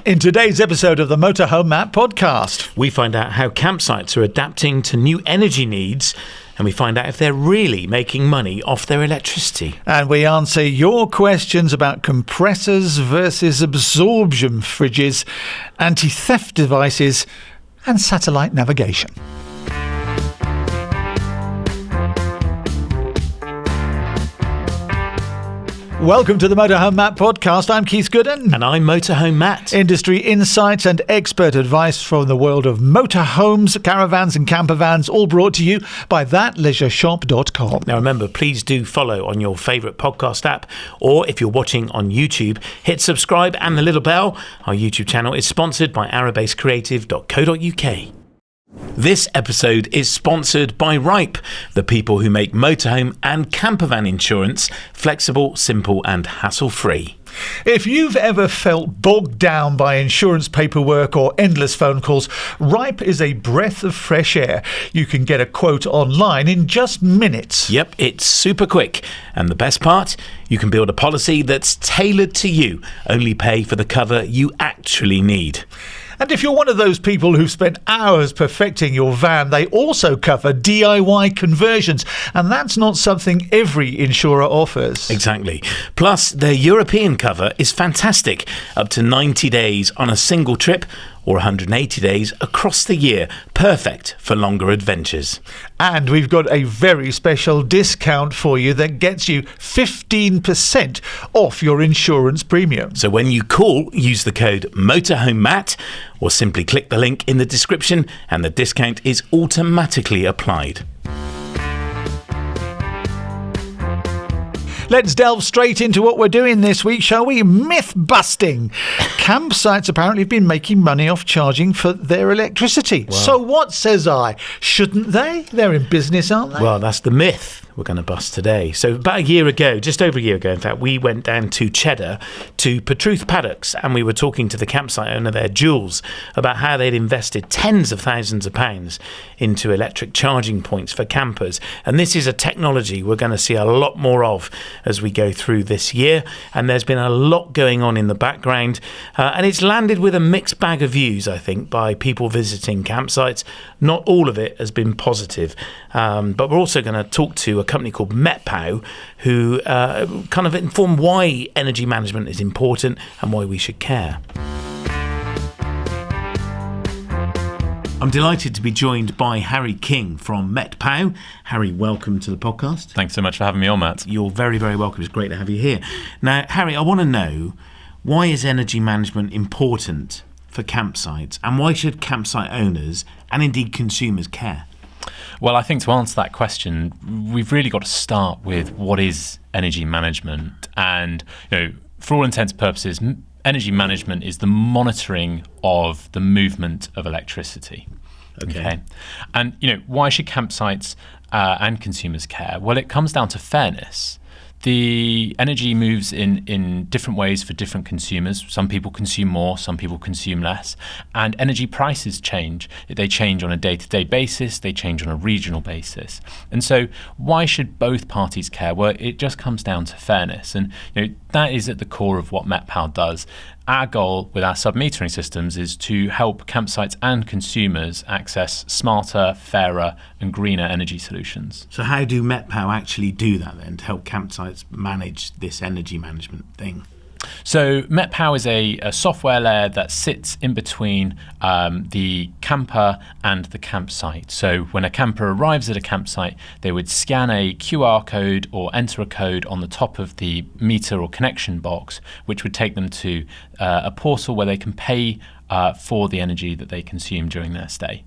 In today's episode of the Motorhome Matt podcast, we find out how campsites are adapting to new energy needs, and we find out if they're really making money off their electricity. And we answer your questions about compressors versus absorption fridges, anti-theft devices, and satellite navigation. Welcome to the Motorhome Matt podcast. I'm Keith Gooden. And I'm Motorhome Matt. Industry insights and expert advice from the world of motorhomes, caravans and campervans, all brought to you by thatleisureshop.com. Now remember, please do follow on your favourite podcast app, or if you're watching on YouTube, hit subscribe and the little bell. Our YouTube channel is sponsored by arabasecreative.co.uk. This episode is sponsored by Ripe, the people who make motorhome and campervan insurance flexible, simple and hassle-free. If you've ever felt bogged down by insurance paperwork or endless phone calls, Ripe is a breath of fresh air. You can get a quote online in just minutes. Yep, it's super quick. And the best part, you can build a policy that's tailored to you. Only pay for the cover you actually need. And if you're one of those people who've spent hours perfecting your van, they also cover DIY conversions. And that's not something every insurer offers. Exactly. Plus, their European cover is fantastic. Up to 90 days on a single trip or 180 days across the year. Perfect for longer adventures. And we've got a very special discount for you that gets you 15% off your insurance premium. So when you call, use the code MotorhomeMatt or simply click the link in the description and the discount is automatically applied. Let's delve straight into what we're doing this week, shall we? Myth busting. Campsites apparently have been making money off charging for their electricity. Wow. So what, says I? Shouldn't they? They're in business, aren't they? Well, that's the myth we're going to bust today. So about a year ago, just over a year ago, in fact, we went down to Cheddar to Petruth Paddocks and we were talking to the campsite owner there, Jules, about how they'd invested tens of thousands of pounds into electric charging points for campers. And this is a technology we're going to see a lot more of as we go through this year. And there's been a lot going on in the background. And it's landed with a mixed bag of views, I think, by people visiting campsites. Not all of it has been positive. But we're also going to talk to a company called MetPow, who kind of inform why energy management is important and why we should care. I'm delighted to be joined by Harry King from MetPow. Harry, welcome to the podcast. Thanks so much for having me on, Matt. You're very, very welcome. It's great to have you here. Now, Harry, I want to know, why is energy management important for campsites, and why should campsite owners and indeed consumers care? Well, I think to answer that question, we've really got to start with what is energy management. And, for all intents and purposes, energy management is the monitoring of the movement of electricity. Okay. And, why should campsites and consumers care? Well, it comes down to fairness. The energy moves in different ways for different consumers. Some people consume more, some people consume less. And energy prices change. They change on a day-to-day basis, they change on a regional basis. And so why should both parties care? Well, it just comes down to fairness. And that is at the core of what MetPow does. Our goal with our sub-metering systems is to help campsites and consumers access smarter, fairer and greener energy solutions. So how do MetPow actually do that then, to help campsites manage this energy management thing? So MetPow is a software layer that sits in between the camper and the campsite. So when a camper arrives at a campsite, they would scan a QR code or enter a code on the top of the meter or connection box, which would take them to a portal where they can pay for the energy that they consume during their stay.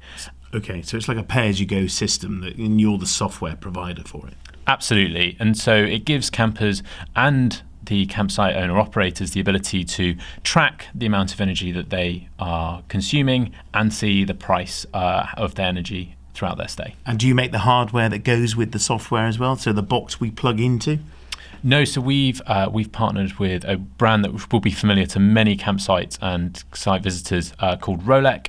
Okay, so it's like a pay-as-you-go system, and you're the software provider for it. Absolutely. And so it gives campers and the campsite owner operators the ability to track the amount of energy that they are consuming and see the price of their energy throughout their stay. And do you make the hardware that goes with the software as well? So the box we plug into? No, so we've partnered with a brand that will be familiar to many campsites and site visitors called Rolec,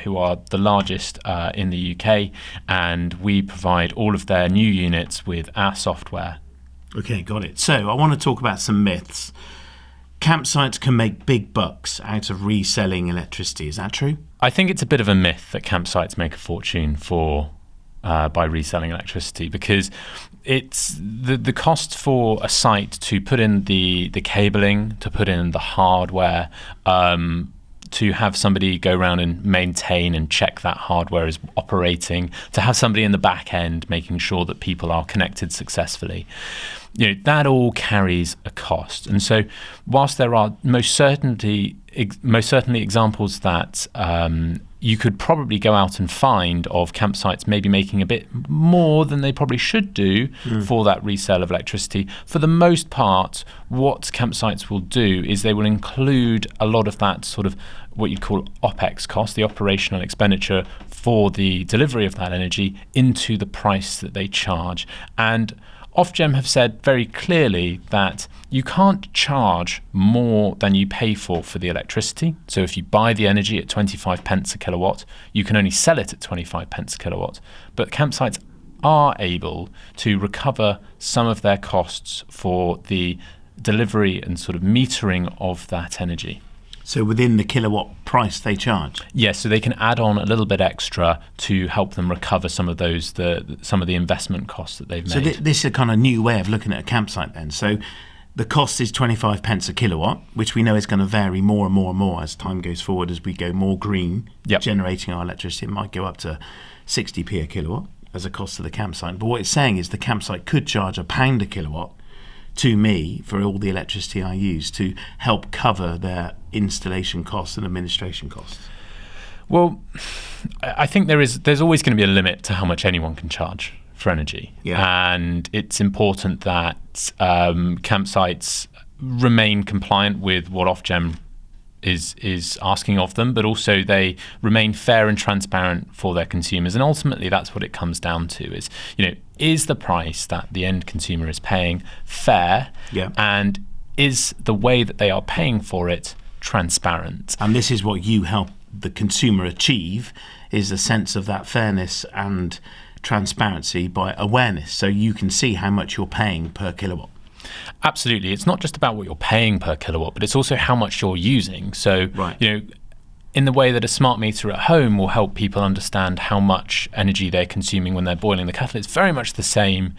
who are the largest in the UK, and we provide all of their new units with our software. Okay, got it. So I want to talk about some myths. campsites can make big bucks out of reselling electricity. Is that true? I think it's a bit of a myth that campsites make a fortune by reselling electricity, because it's the cost for a site to put in the cabling, to put in the hardware, to have somebody go around and maintain and check that hardware is operating, to have somebody in the back end making sure that people are connected successfully. That all carries a cost. And so whilst there are most certainly examples that you could probably go out and find of campsites maybe making a bit more than they probably should do for that resale of electricity, for the most part, what campsites will do is they will include a lot of that sort of what you'd call OPEX cost, the operational expenditure for the delivery of that energy, into the price that they charge. And Ofgem have said very clearly that you can't charge more than you pay for the electricity. So if you buy the energy at 25 pence a kilowatt, you can only sell it at 25 pence a kilowatt. But campsites are able to recover some of their costs for the delivery and sort of metering of that energy. So within the kilowatt price they charge? Yes, so they can add on a little bit extra to help them recover some of those, some of the investment costs that they've made. So this is a kind of new way of looking at a campsite then. So the cost is 25 pence a kilowatt, which we know is going to vary more and more and more as time goes forward, as we go more green, generating our electricity. It might go up to 60p a kilowatt as a cost to the campsite. But what it's saying is the campsite could charge £1 a kilowatt to me for all the electricity I use to help cover their installation costs and administration costs. Well, I think there's always going to be a limit to how much anyone can charge for energy. Yeah. And it's important that campsites remain compliant with what Ofgem is asking of them, but also they remain fair and transparent for their consumers. And ultimately, that's what it comes down to is the price that the end consumer is paying fair? Yeah. And is the way that they are paying for it transparent? And this is what you help the consumer achieve, is a sense of that fairness and transparency by awareness, so you can see how much you're paying per kilowatt. Absolutely. It's not just about what you're paying per kilowatt, but it's also how much you're using. So, in the way that a smart meter at home will help people understand how much energy they're consuming when they're boiling the kettle, it's very much the same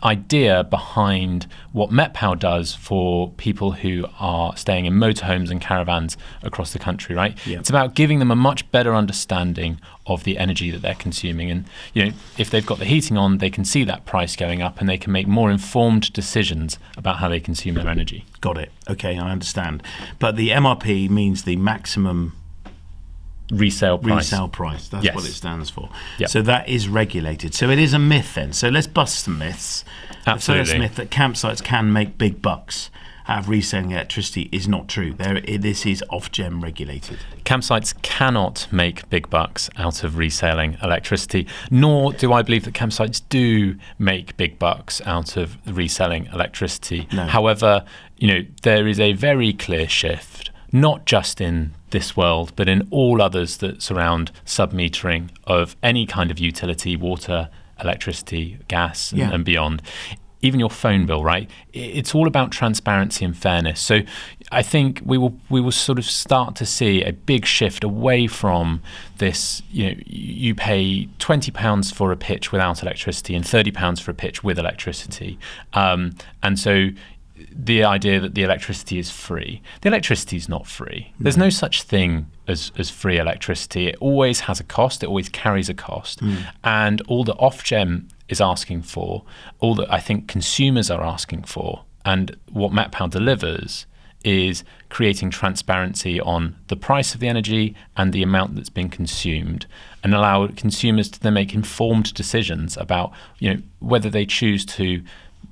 idea behind what MetPow does for people who are staying in motorhomes and caravans across the country, right? Yeah. It's about giving them a much better understanding of the energy that they're consuming. And, if they've got the heating on, they can see that price going up and they can make more informed decisions about how they consume their energy. Got it. Okay, I understand. But the MRP means the maximum resale price. That's yes. what it stands for. Yep. So that is regulated. So it is a myth then. So let's bust some myths. Absolutely. The first myth, that campsites can make big bucks out of reselling electricity, is not true. This is Ofgem regulated. Campsites cannot make big bucks out of reselling electricity, nor do I believe that campsites do make big bucks out of reselling electricity. No. However, there is a very clear shift, not just in this world, but in all others that surround sub-metering of any kind of utility, water, electricity, gas, and beyond. Even your phone bill, right? It's all about transparency and fairness. So I think we will sort of start to see a big shift away from this, you pay £20 for a pitch without electricity and £30 for a pitch with electricity. And so the idea that the electricity is free. The electricity is not free. There's no such thing as free electricity. It always has a cost. It always carries a cost. And all that Ofgem is asking for, all that I think consumers are asking for, and what MetPow delivers, is creating transparency on the price of the energy and the amount that's being consumed, and allow consumers to then make informed decisions about whether they choose to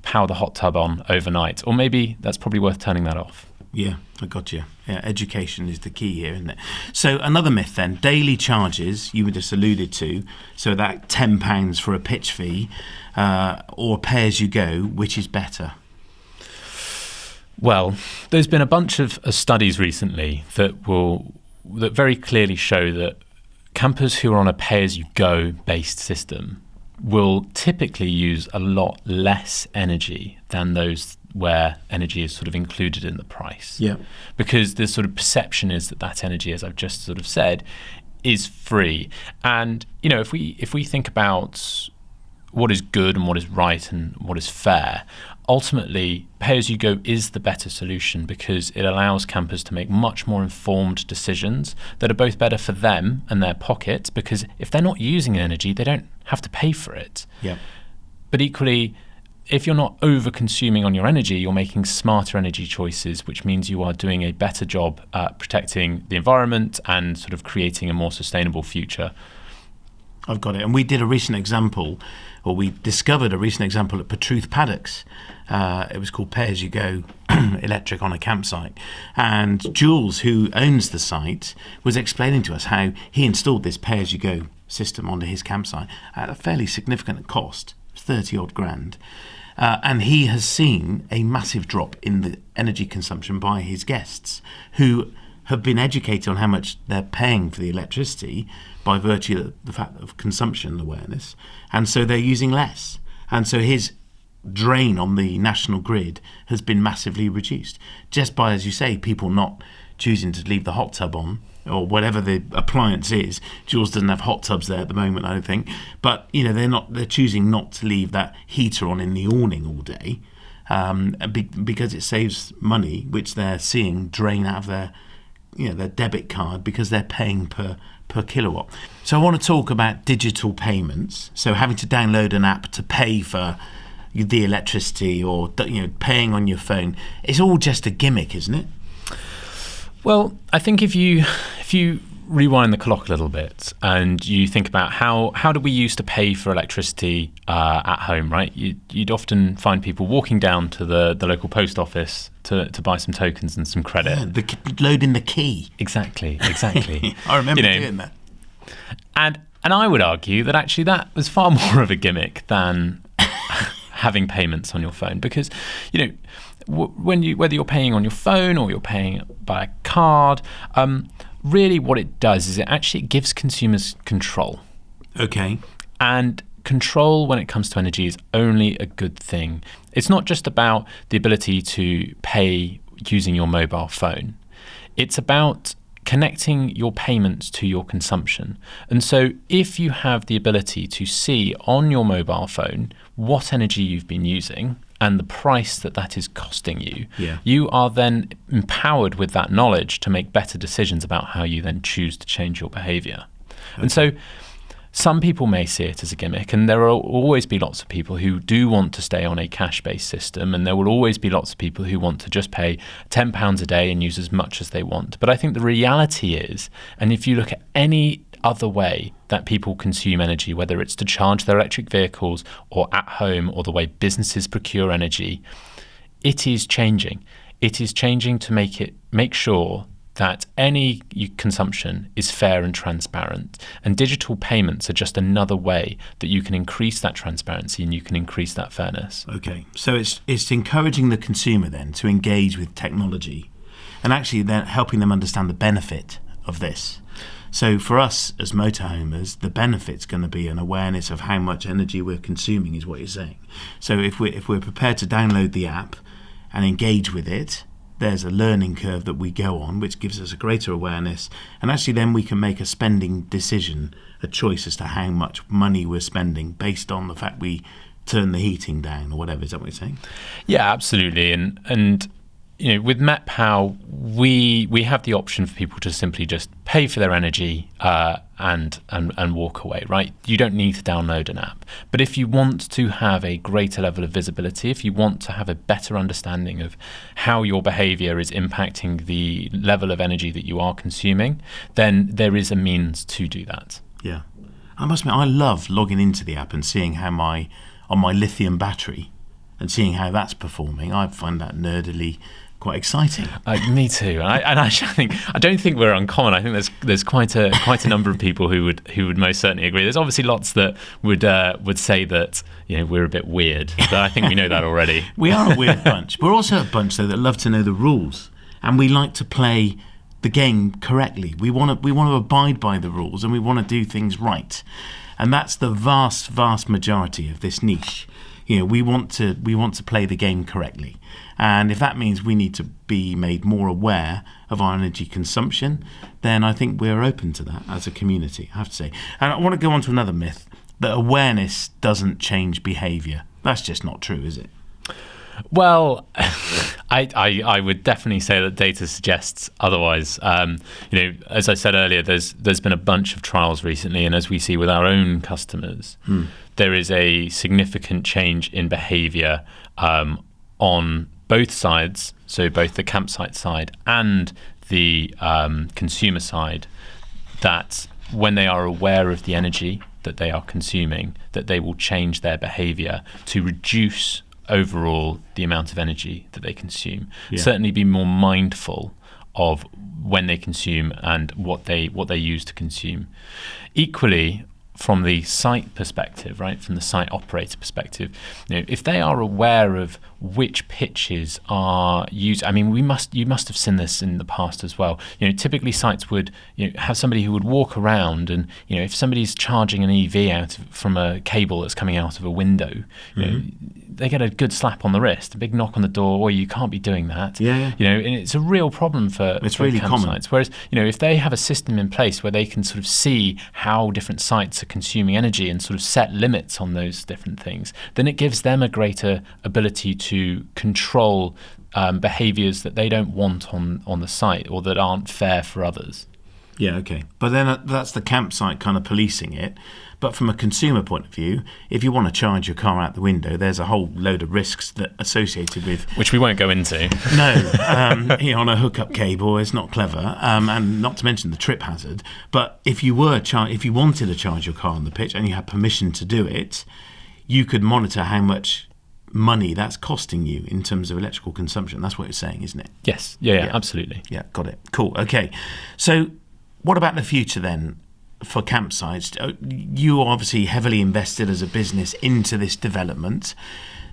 power the hot tub on overnight, or maybe that's probably worth turning that off. Yeah, I got you. Yeah, education is the key here, isn't it? So another myth then, daily charges, you were just alluded to, so that £10 for a pitch fee, or pay as you go, which is better? Well, there's been a bunch of studies recently that very clearly show that campers who are on a pay as you go based system will typically use a lot less energy than those where energy is sort of included in the price. Yeah. Because the sort of perception is that energy, as I've just sort of said, is free. And, you know, if we think about what is good and what is right and what is fair, ultimately pay-as-you-go is the better solution, because it allows campers to make much more informed decisions that are both better for them and their pockets, because if they're not using energy, they don't have to pay for it. Yeah. But equally, if you're not over-consuming on your energy, you're making smarter energy choices, which means you are doing a better job at protecting the environment and sort of creating a more sustainable future. I've got it. And we did a recent example, or we discovered a recent example at Patruth Paddocks. It was called Pay As You Go Electric on a Campsite. And Jules, who owns the site, was explaining to us how he installed this Pay As You Go system onto his campsite at a fairly significant cost, 30 odd grand. And he has seen a massive drop in the energy consumption by his guests, who have been educated on how much they're paying for the electricity by virtue of the fact of consumption awareness, and so they're using less. And so his drain on the national grid has been massively reduced, just by, as you say, people not choosing to leave the hot tub on, or whatever the appliance is. Jules doesn't have hot tubs there at the moment, I don't think, but you know, they're choosing not to leave that heater on in the awning all day, because it saves money, which they're seeing drain out of their debit card, because they're paying per kilowatt. So I want to talk about digital payments. So having to download an app to pay for the electricity, or paying on your phone. It's all just a gimmick, isn't it? Well, I think if you rewind the clock a little bit and you think about how do we used to pay for electricity at home, right? You'd often find people walking down to the local post office to buy some tokens and some credit. Yeah, loading the key. Exactly. I remember doing that. And I would argue that actually that was far more of a gimmick than having payments on your phone, because whether you're paying on your phone or you're paying by a card, really what it does is it gives consumers control. Okay. And control when it comes to energy is only a good thing. It's not just about the ability to pay using your mobile phone. It's about connecting your payments to your consumption. And so if you have the ability to see on your mobile phone what energy you've been using and the price that is costing you, you are then empowered with that knowledge to make better decisions about how you then choose to change your behavior. Okay. And so some people may see it as a gimmick, and there will always be lots of people who do want to stay on a cash-based system, and there will always be lots of people who want to just pay £10 a day and use as much as they want. But I think the reality is, and if you look at any other way that people consume energy, whether it's to charge their electric vehicles or at home or the way businesses procure energy, it is changing. It is changing to make sure that any consumption is fair and transparent. And digital payments are just another way that you can increase that transparency and you can increase that fairness. Okay, so it's encouraging the consumer then to engage with technology, and actually then helping them understand the benefit of this. So for us as motorhomers, the benefit's going to be an awareness of how much energy we're consuming, is what you're saying. So if we're prepared to download the app and engage with it, there's a learning curve that we go on, which gives us a greater awareness, and actually then we can make a spending decision, a choice as to how much money we're spending based on the fact we turn the heating down or whatever. Is that what you're saying? Yeah, absolutely. And with MetPow, we have the option for people to simply just pay for their energy and walk away, right? You don't need to download an app. But if you want to have a greater level of visibility, if you want to have a better understanding of how your behavior is impacting the level of energy that you are consuming, then there is a means to do that. Yeah. I must admit, I love logging into the app and seeing how on my lithium battery and seeing how that's performing. I find that nerdily quite exciting. Me too. And I don't think we're uncommon. I think there's quite a number of people who would most certainly agree. There's obviously lots that would say that we're a bit weird, but I think we know that already. We are a weird bunch. We're also a bunch though that love to know the rules, and we like to play the game correctly. We want to abide by the rules, and we want to do things right. And that's the vast majority of this niche. We want to play the game correctly, and if that means we need to be made more aware of our energy consumption, then I think we're open to that as a community, I have to say. And I want to go on to another myth, that awareness doesn't change behaviour. That's just not true, is it? Well, I would definitely say that data suggests otherwise. As I said earlier, there's been a bunch of trials recently, and as we see with our own customers, there is a significant change in behaviour on both sides, so both the campsite side and the consumer side, that when they are aware of the energy that they are consuming, that they will change their behaviour to reduce overall the amount of energy that they consume. Certainly be more mindful of when they consume and what they use to consume. Equally, from the site perspective, right, from the site operator perspective, if they are aware of which pitches are used, I mean, you must have seen this in the past as well. Typically sites would have somebody who would walk around, and if somebody's charging an EV from a cable that's coming out of a window, they get a good slap on the wrist, a big knock on the door, or you can't be doing that. Yeah. And it's a real problem for really campsites. Common. Whereas, if they have a system in place where they can sort of see how different sites are consuming energy and sort of set limits on those different things, then it gives them a greater ability to control behaviours that they don't want on the site, or that aren't fair for others. Yeah, okay. But then that's the campsite kind of policing it. But from a consumer point of view, if you want to charge your car out the window, there's a whole load of risks that associated with... Which we won't go into. No, on a hookup cable, it's not clever, and not to mention the trip hazard. But if you wanted to charge your car on the pitch and you had permission to do it, you could monitor how much money that's costing you in terms of electrical consumption. That's what you're saying, isn't it? Yes. Yeah, absolutely. Yeah, got it. Cool. Okay. So what about the future then for campsites? You are obviously heavily invested as a business into this development.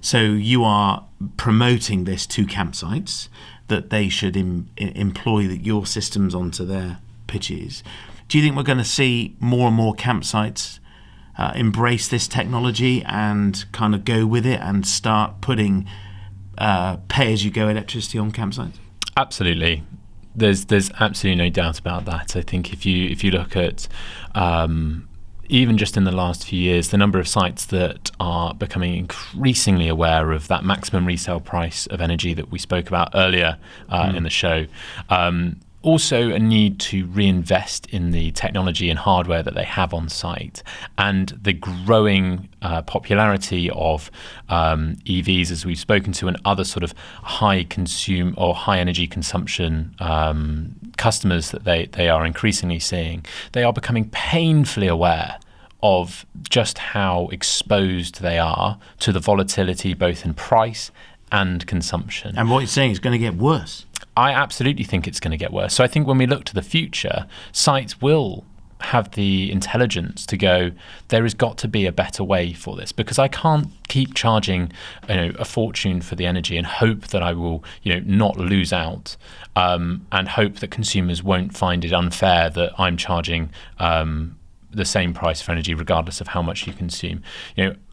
So you are promoting this to campsites, that they should employ your systems onto their pitches. Do you think we're going to see more and more campsites embrace this technology and kind of go with it and start putting pay-as-you-go electricity on campsites? Absolutely. There's absolutely no doubt about that. I think if you look at even just in the last few years, the number of sites that are becoming increasingly aware of that maximum resale price of energy that we spoke about earlier in the show. Also a need to reinvest in the technology and hardware that they have on site, and the growing popularity of EVs, as we've spoken to, and other sort of high energy consumption customers that they are increasingly seeing. They are becoming painfully aware of just how exposed they are to the volatility, both in price and consumption. And what you're saying is going to get worse. I absolutely think it's going to get worse. So I think when we look to the future, sites will have the intelligence to go, there has got to be a better way for this, because I can't keep charging a fortune for the energy and hope that I will not lose out, and hope that consumers won't find it unfair that I'm charging the same price for energy regardless of how much you consume.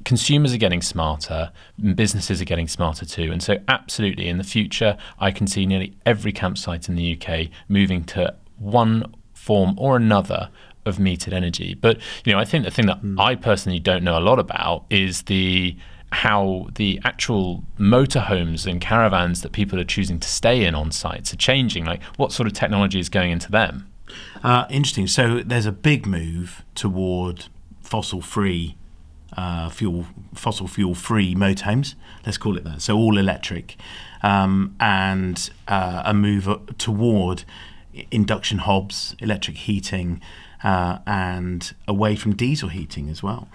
Consumers are getting smarter, businesses are getting smarter too, and so absolutely in the future I can see nearly every campsite in the UK moving to one form or another of metered energy. But I think the thing that I personally don't know a lot about is how the actual motorhomes and caravans that people are choosing to stay in on sites are changing. Like, what sort of technology is going into them? Interesting. So there's a big move toward fossil-free fuel-free motorhomes. Let's call it that. So all electric, and a move toward induction hobs, electric heating, and away from diesel heating as well.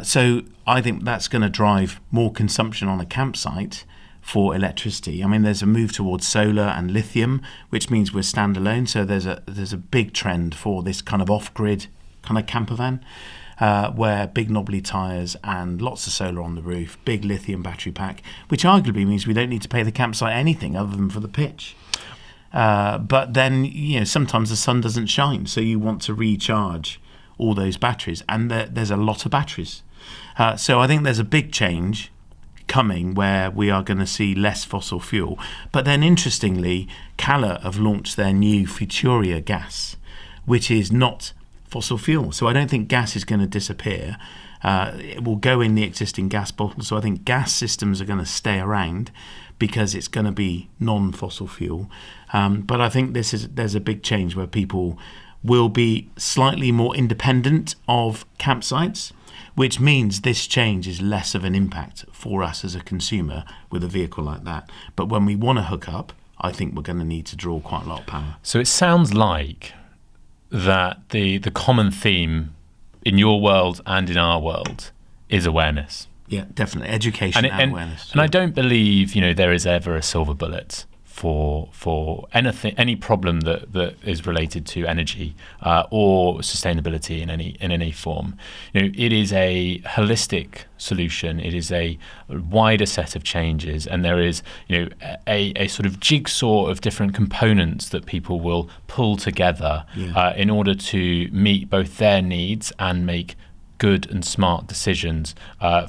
So I think that's going to drive more consumption on a campsite for electricity. I mean, there's a move towards solar and lithium, which means we're standalone. So there's a big trend for this kind of off-grid kind of camper van, where big knobbly tyres and lots of solar on the roof, big lithium battery pack, which arguably means we don't need to pay the campsite anything other than for the pitch. But then, sometimes the sun doesn't shine, so you want to recharge all those batteries, and there's a lot of batteries. So I think there's a big change coming where we are going to see less fossil fuel. But then, interestingly, Cala have launched their new Futuria gas, which is not fossil fuel. So I don't think gas is going to disappear. It will go in the existing gas bottle. So I think gas systems are going to stay around because it's going to be non-fossil fuel. But I think there's a big change where people will be slightly more independent of campsites, which means this change is less of an impact for us as a consumer with a vehicle like that. But when we want to hook up, I think we're going to need to draw quite a lot of power. So it sounds like that the common theme in your world and in our world is awareness. Yeah, definitely. Education and awareness. And I don't believe, there is ever a silver bullet for anything, any problem that is related to energy or sustainability in any form. It is a holistic solution. It is a wider set of changes, and there is a sort of jigsaw of different components that people will pull together in order to meet both their needs and make good and smart decisions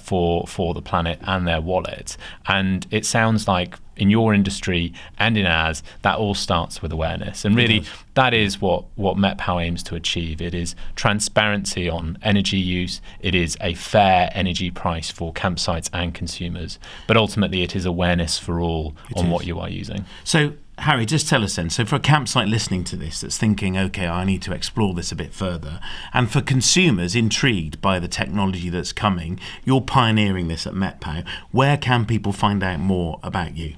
for the planet and their wallet. And it sounds like in your industry and in ours, that all starts with awareness. And really, that is what MetPow aims to achieve. It is transparency on energy use. It is a fair energy price for campsites and consumers. But ultimately, it is awareness for all on what you are using. So, Harry, just tell us then, so for a campsite listening to this that's thinking, okay, I need to explore this a bit further, and for consumers intrigued by the technology that's coming, you're pioneering this at MetPow, where can people find out more about you?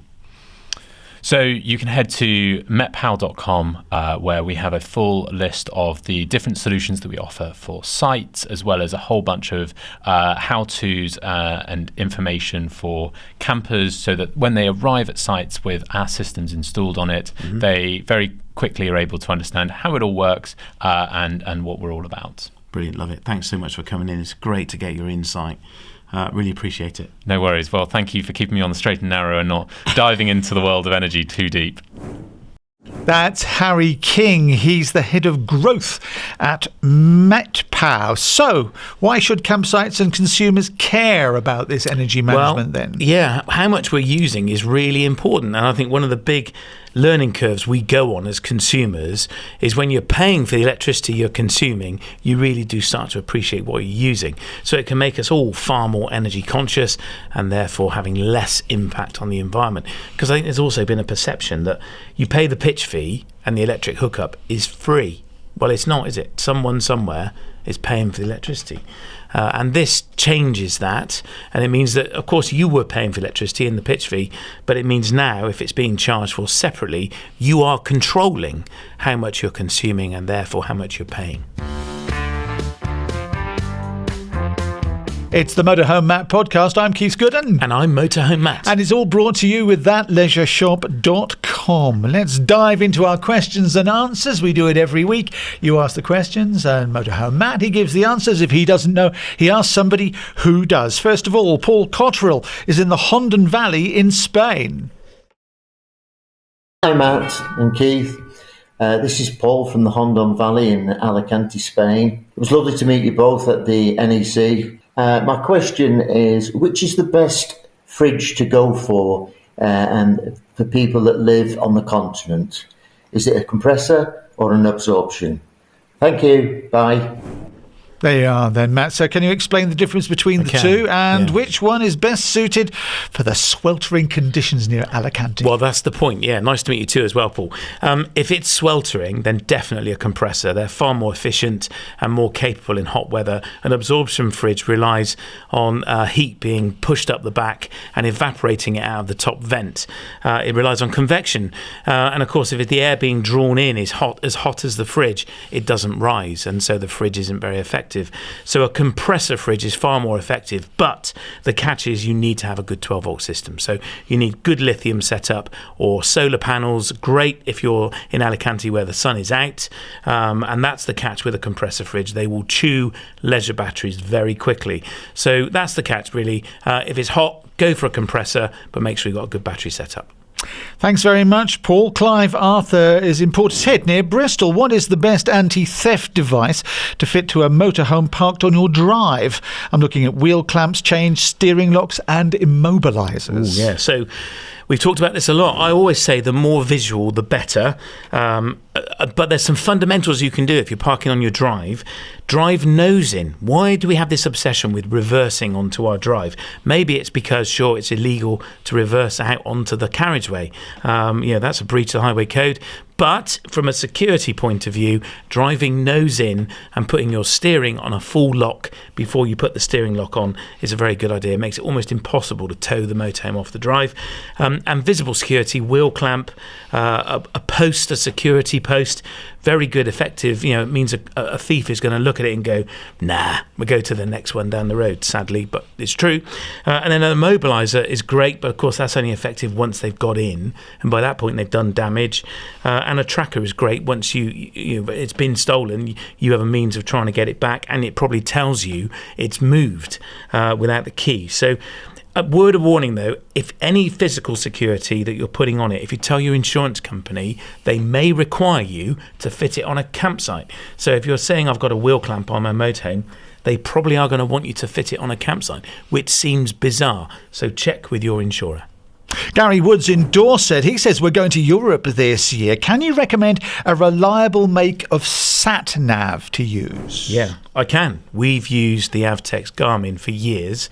So you can head to metpow.com where we have a full list of the different solutions that we offer for sites, as well as a whole bunch of how-tos and information for campers, so that when they arrive at sites with our systems installed on it, they very quickly are able to understand how it all works and what we're all about. Brilliant, love it. Thanks so much for coming in. It's great to get your insight. Really appreciate it. No worries. Well, thank you for keeping me on the straight and narrow and not diving into the world of energy too deep. That's Harry King. He's the head of growth at MetPow. So, why should campsites and consumers care about this energy management then? Yeah, how much we're using is really important. And I think one of the big learning curves we go on as consumers is when you're paying for the electricity you're consuming, you really do start to appreciate what you're using. So it can make us all far more energy conscious and therefore having less impact on the environment. Because I think there's also been a perception that you pay the pitch fee and the electric hookup is free. Well, it's not, is it? Someone somewhere is paying for the electricity. And this changes that. And it means that, of course, you were paying for electricity in the pitch fee, but it means now, if it's being charged for separately, you are controlling how much you're consuming and therefore how much you're paying. It's the Motorhome Matt podcast. I'm Keith Gooden. And I'm Motorhome Matt. And it's all brought to you with thatleisureshop.com. Let's dive into our questions and answers. We do it every week. You ask the questions and Motorhome Matt, he gives the answers. If he doesn't know, he asks somebody who does. First of all, Paul Cotterill is in the Hondan Valley in Spain. Hi Matt and Keith. This is Paul from the Hondan Valley in Alicante, Spain. It was lovely to meet you both at the NEC. My question is, which is the best fridge to go for and for people that live on the continent? Is it a compressor or an absorption? Thank you. Bye. There you are then, Matt. So can you explain the difference between the two and which one is best suited for the sweltering conditions near Alicante? Well, that's the point. Yeah, nice to meet you too as well, Paul. If it's sweltering, then definitely a compressor. They're far more efficient and more capable in hot weather. An absorption fridge relies on heat being pushed up the back and evaporating it out of the top vent. It relies on convection. And of course, if the air being drawn in is as hot as the fridge, it doesn't rise. And so the fridge isn't very effective. So a compressor fridge is far more effective, but the catch is you need to have a good 12-volt system. So you need good lithium setup or solar panels. Great if you're in Alicante where the sun is out. And that's the catch with a compressor fridge. They will chew leisure batteries very quickly. So that's the catch, really. If it's hot, go for a compressor, but make sure you've got a good battery setup. Thanks very much, Paul. Clive Arthur is in Portishead near Bristol. What is the best anti-theft device to fit to a motorhome parked on your drive? I'm looking at wheel clamps, chains, steering locks and immobilizers. Ooh, yeah, so we've talked about this a lot. I always say the more visual, the better. But there's some fundamentals you can do if you're parking on your drive. Drive nose in. Why do we have this obsession with reversing onto our drive? Maybe it's because, sure, it's illegal to reverse out onto the carriageway. That's a breach of the highway code. But from a security point of view, driving nose in and putting your steering on a full lock before you put the steering lock on is a very good idea. It makes it almost impossible to tow the motorhome off the drive. And visible security, wheel clamp, a post, a security post, very good, effective. It means a thief is going to look at it and go, nah, we'll go to the next one down the road, sadly, but it's true. And then an immobiliser is great, but of course that's only effective once they've got in, and by that point they've done damage. And a tracker is great once it's been stolen. You have a means of trying to get it back, and it probably tells you it's moved without the key. So a word of warning, though, if any physical security that you're putting on it, if you tell your insurance company, they may require you to fit it on a campsite. So if you're saying I've got a wheel clamp on my motorhome, they probably are going to want you to fit it on a campsite, which seems bizarre. So check with your insurer. Gary Woods in Dorset, he says we're going to Europe this year. Can you recommend a reliable make of sat-nav to use? Yeah, I can. We've used the Avtex Garmin for years.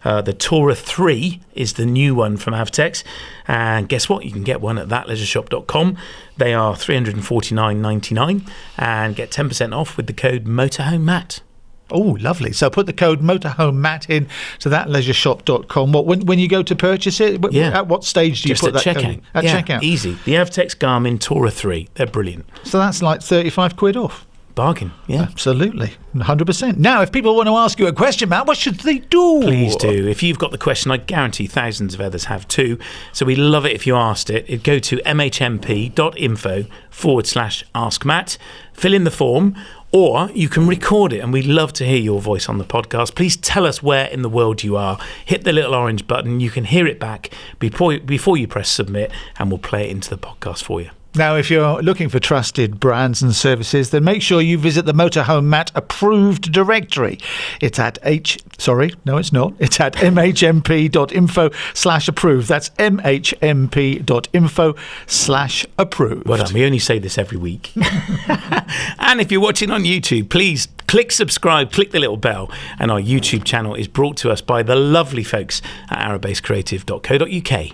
The Tora 3 is the new one from Avtex. And guess what? You can get one at thatleisureshop.com. They are $349.99 and get 10% off with the code Motorhome Matt. Oh, lovely. So put the code Motorhome Matt in to thatleisureshop.com. When you go to purchase it, at what stage do you put that checkout. code? At checkout. Easy. The Avtex Garmin Tora 3. They're brilliant. So that's like 35 quid off. Bargain, yeah. Absolutely. 100%. Now, if people want to ask you a question, Matt, what should they do? Please do. If you've got the question, I guarantee thousands of others have too. So we love it if you asked it. Go to mhmp.info/askmatt, fill in the form, or you can record it, and we'd love to hear your voice on the podcast. Please tell us where in the world you are. Hit the little orange button. You can hear it back before you press submit, and we'll play it into the podcast for you. Now, if you're looking for trusted brands and services, then make sure you visit the Motorhome Matt approved directory. It's at It's at mhmp.info/approved. That's mhmp.info/approved. Well done. We only say this every week. And if you're watching on YouTube, please click subscribe, click the little bell. And our YouTube channel is brought to us by the lovely folks at arabasecreative.co.uk.